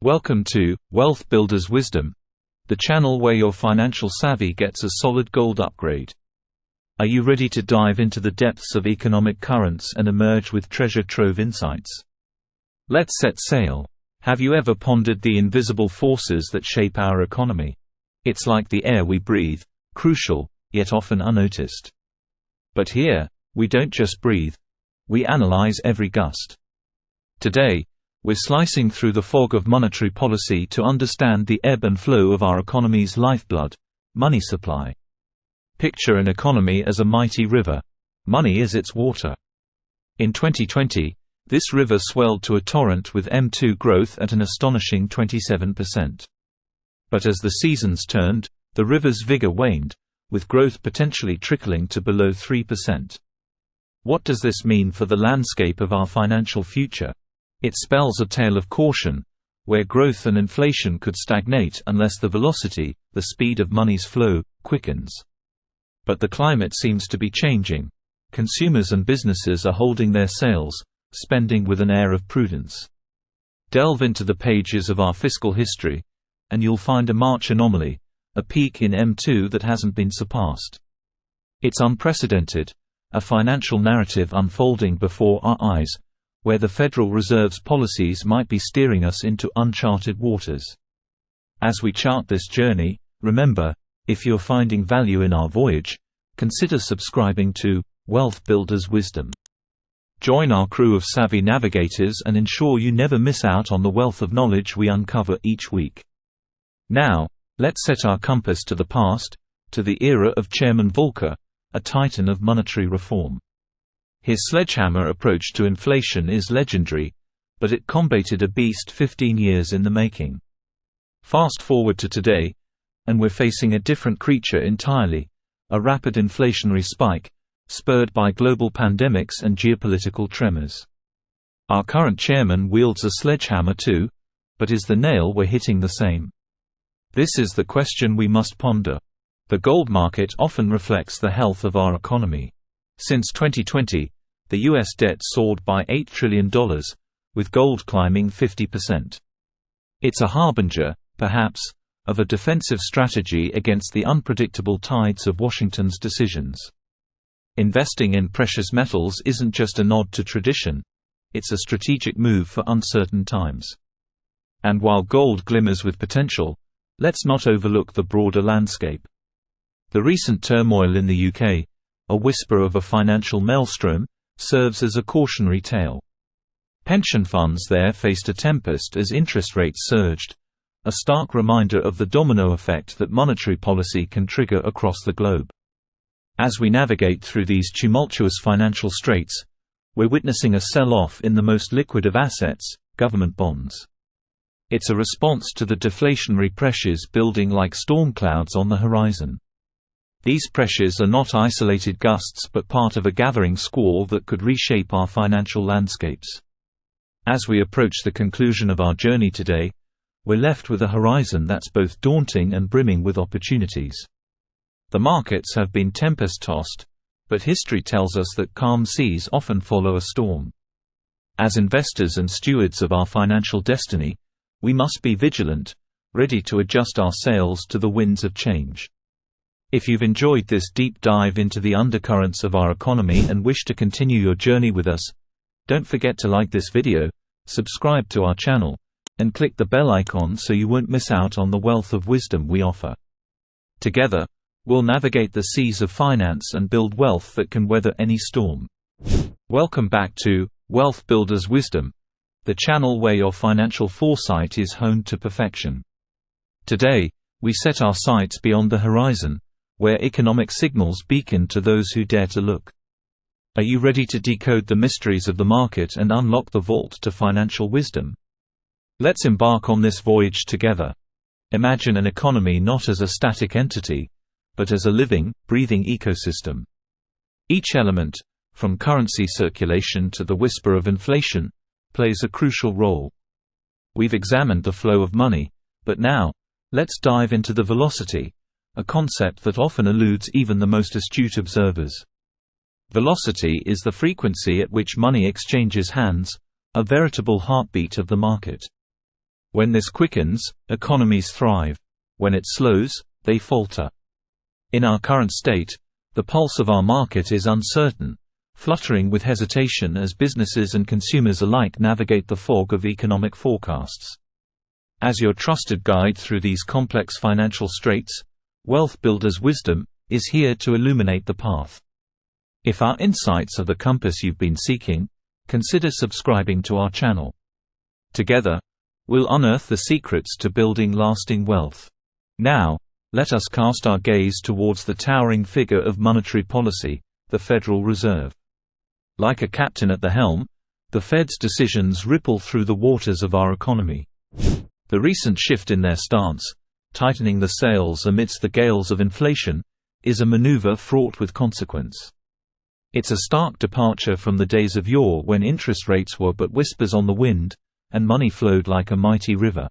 Welcome to Wealth Builders Wisdom, the channel where your financial savvy gets a solid gold upgrade. Are you ready to dive into the depths of economic currents and emerge with treasure trove insights? Let's set sail. Have you ever pondered the invisible forces that shape our economy? It's like the air we breathe, crucial, yet often unnoticed. But here, we don't just breathe. We analyze every gust. Today, we're slicing through the fog of monetary policy to understand the ebb and flow of our economy's lifeblood, money supply. Picture an economy as a mighty river. Money is its water. In 2020, this river swelled to a torrent with M2 growth at an astonishing 27%. But as the seasons turned, the river's vigor waned, with growth potentially trickling to below 3%. What does this mean for the landscape of our financial future? It spells a tale of caution, where growth and inflation could stagnate unless the velocity, the speed of money's flow, quickens. But the climate seems to be changing. Consumers and businesses are holding their sails, spending with an air of prudence. Delve into the pages of our fiscal history, and you'll find a March anomaly, a peak in M2 that hasn't been surpassed. It's unprecedented, a financial narrative unfolding before our eyes, where the Federal Reserve's policies might be steering us into uncharted waters. As we chart this journey, remember, if you're finding value in our voyage, consider subscribing to Wealth Builders Wisdom. Join our crew of savvy navigators and ensure you never miss out on the wealth of knowledge we uncover each week. Now, let's set our compass to the past, to the era of Chairman Volcker, a titan of monetary reform. His sledgehammer approach to inflation is legendary, but it combated a beast 15 years in the making. Fast forward to today, and we're facing a different creature entirely, a rapid inflationary spike, spurred by global pandemics and geopolitical tremors. Our current chairman wields a sledgehammer too, but is the nail we're hitting the same? This is the question we must ponder. The gold market often reflects the health of our economy. Since 2020, the U.S. debt soared by $8 trillion, with gold climbing 50%. It's a harbinger, perhaps, of a defensive strategy against the unpredictable tides of Washington's decisions. Investing in precious metals isn't just a nod to tradition, it's a strategic move for uncertain times. And while gold glimmers with potential, let's not overlook the broader landscape. The recent turmoil in the UK, a whisper of a financial maelstrom, serves as a cautionary tale. Pension funds there faced a tempest as interest rates surged, a stark reminder of the domino effect that monetary policy can trigger across the globe. As we navigate through these tumultuous financial straits, we're witnessing a sell-off in the most liquid of assets, government bonds. It's a response to the deflationary pressures building like storm clouds on the horizon. These pressures are not isolated gusts but part of a gathering squall that could reshape our financial landscapes. As we approach the conclusion of our journey today, we're left with a horizon that's both daunting and brimming with opportunities. The markets have been tempest-tossed, but history tells us that calm seas often follow a storm. As investors and stewards of our financial destiny, we must be vigilant, ready to adjust our sails to the winds of change. If you've enjoyed this deep dive into the undercurrents of our economy and wish to continue your journey with us, don't forget to like this video, subscribe to our channel, and click the bell icon so you won't miss out on the wealth of wisdom we offer. Together, we'll navigate the seas of finance and build wealth that can weather any storm. Welcome back to Wealth Builders Wisdom, the channel where your financial foresight is honed to perfection. Today, we set our sights beyond the horizon, where economic signals beacon to those who dare to look. Are you ready to decode the mysteries of the market and unlock the vault to financial wisdom? Let's embark on this voyage together. Imagine an economy not as a static entity, but as a living, breathing ecosystem. Each element, from currency circulation to the whisper of inflation, plays a crucial role. We've examined the flow of money, but now, let's dive into the velocity, a concept that often eludes even the most astute observers. Velocity is the frequency at which money exchanges hands, a veritable heartbeat of the market. When this quickens, economies thrive. When it slows, they falter. In our current state, the pulse of our market is uncertain, fluttering with hesitation as businesses and consumers alike navigate the fog of economic forecasts. As your trusted guide through these complex financial straits, Wealth Builders Wisdom is here to illuminate the path. If our insights are the compass you've been seeking, consider subscribing to our channel. Together, we'll unearth the secrets to building lasting wealth. Now, let us cast our gaze towards the towering figure of monetary policy, the Federal Reserve. Like a captain at the helm, the Fed's decisions ripple through the waters of our economy. The recent shift in their stance, tightening the sails amidst the gales of inflation, is a maneuver fraught with consequence. It's a stark departure from the days of yore when interest rates were but whispers on the wind, and money flowed like a mighty river.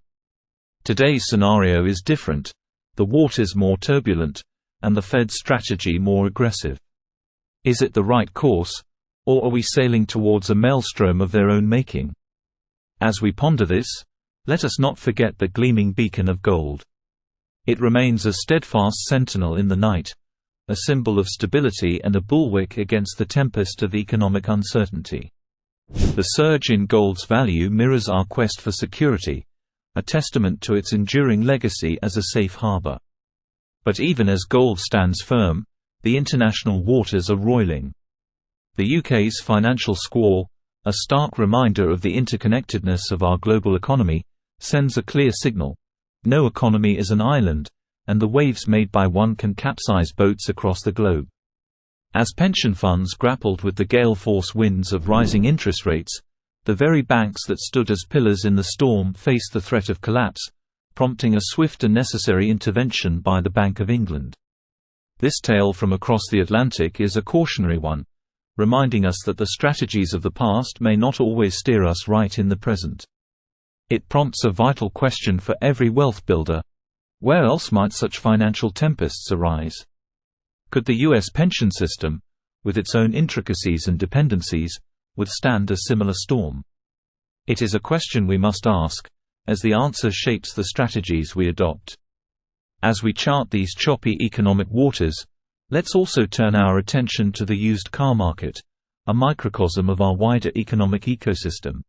Today's scenario is different, the waters more turbulent, and the Fed's strategy more aggressive. Is it the right course, or are we sailing towards a maelstrom of their own making? As we ponder this, let us not forget the gleaming beacon of gold. It remains a steadfast sentinel in the night, a symbol of stability and a bulwark against the tempest of economic uncertainty. The surge in gold's value mirrors our quest for security, a testament to its enduring legacy as a safe harbor. But even as gold stands firm, the international waters are roiling. The UK's financial squall, a stark reminder of the interconnectedness of our global economy, sends a clear signal. No economy is an island, and the waves made by one can capsize boats across the globe. As pension funds grappled with the gale-force winds of rising interest rates, the very banks that stood as pillars in the storm faced the threat of collapse, prompting a swift and necessary intervention by the Bank of England. This tale from across the Atlantic is a cautionary one, reminding us that the strategies of the past may not always steer us right in the present. It prompts a vital question for every wealth builder: where else might such financial tempests arise? Could the U.S. pension system, with its own intricacies and dependencies, withstand a similar storm? It is a question we must ask, as the answer shapes the strategies we adopt. As we chart these choppy economic waters, let's also turn our attention to the used car market, a microcosm of our wider economic ecosystem.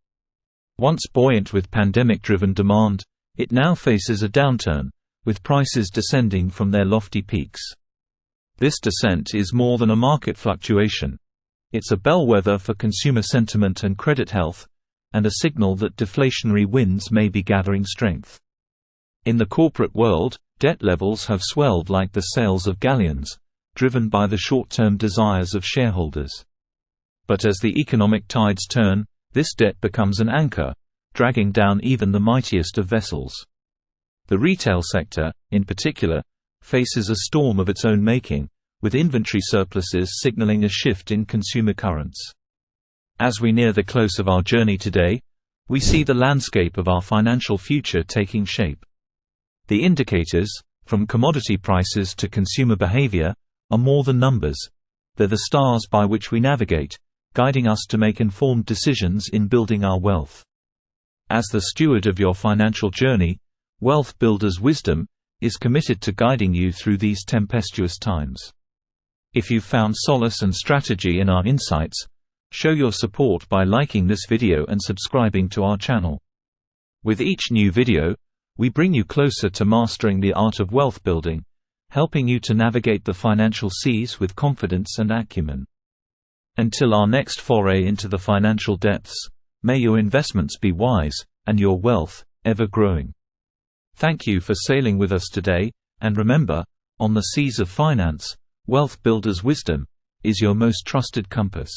Once buoyant with pandemic-driven demand, it now faces a downturn, with prices descending from their lofty peaks. This descent is more than a market fluctuation. It's a bellwether for consumer sentiment and credit health, and a signal that deflationary winds may be gathering strength. In the corporate world, debt levels have swelled like the sails of galleons, driven by the short-term desires of shareholders. But as the economic tides turn, this debt becomes an anchor, dragging down even the mightiest of vessels. The retail sector, in particular, faces a storm of its own making, with inventory surpluses signaling a shift in consumer currents. As we near the close of our journey today, we see the landscape of our financial future taking shape. The indicators, from commodity prices to consumer behavior, are more than numbers. They're the stars by which we navigate, guiding us to make informed decisions in building our wealth. As the steward of your financial journey, Wealth Builders Wisdom is committed to guiding you through these tempestuous times. If you've found solace and strategy in our insights, show your support by liking this video and subscribing to our channel. With each new video, we bring you closer to mastering the art of wealth building, helping you to navigate the financial seas with confidence and acumen. Until our next foray into the financial depths, may your investments be wise, and your wealth, ever growing. Thank you for sailing with us today, and remember, on the seas of finance, Wealth Builders Wisdom is your most trusted compass.